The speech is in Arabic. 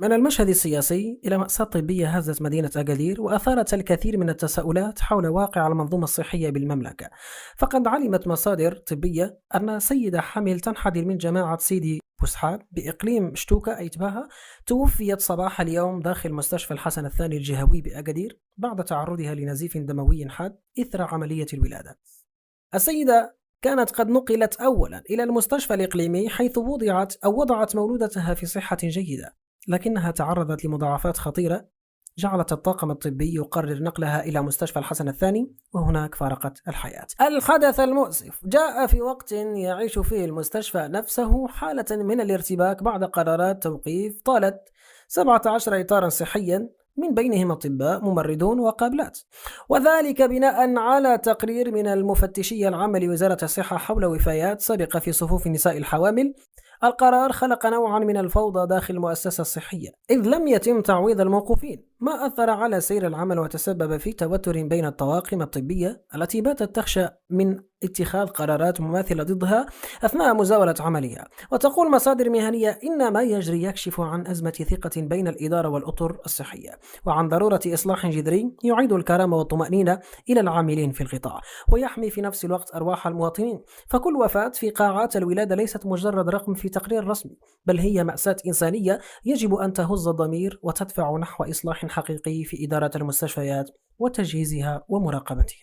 من المشهد السياسي إلى مأساة طبية هزت مدينة أكادير وأثارت الكثير من التساؤلات حول واقع المنظومة الصحية بالمملكة. فقد علمت مصادر طبية أن سيدة حامل تنحدر من جماعة سيدي بوسحات بإقليم شتوكا أي تباها توفيت صباح اليوم داخل مستشفى الحسن الثاني الجهوي بأكادير بعد تعرضها لنزيف دموي حاد إثر عملية الولادة. السيدة كانت قد نقلت أولا إلى المستشفى الإقليمي حيث وضعت مولودتها في صحة جيدة، لكنها تعرضت لمضاعفات خطيرة جعلت الطاقم الطبي يقرر نقلها إلى مستشفى الحسن الثاني وهناك فارقت الحياة. الحدث المؤسف جاء في وقت يعيش فيه المستشفى نفسه حالة من الارتباك بعد قرارات توقيف طالت 17 إطارا صحيا من بينهم أطباء ممرضون وقابلات، وذلك بناء على تقرير من المفتشية العامة لوزارة الصحة حول وفيات سابقة في صفوف النساء الحوامل. القرار خلق نوعا من الفوضى داخل المؤسسة الصحية إذ لم يتم تعويض الموقوفين، ما أثر على سير العمل وتسبب في توتر بين الطواقم الطبية التي باتت تخشى من اتخاذ قرارات مماثلة ضدها أثناء مزاولة عملها. وتقول مصادر مهنية إن ما يجري يكشف عن أزمة ثقة بين الإدارة والأطر الصحية وعن ضرورة إصلاح جذري يعيد الكرامة والطمأنينة إلى العاملين في القطاع ويحمي في نفس الوقت أرواح المواطنين. فكل وفاة في قاعات الولادة ليست مجرد رقم في تقرير رسمي، بل هي مأساة إنسانية يجب أن تهز الضمير وتدفع نحو إصلاح حقيقي في إدارة المستشفيات وتجهيزها ومراقبتها.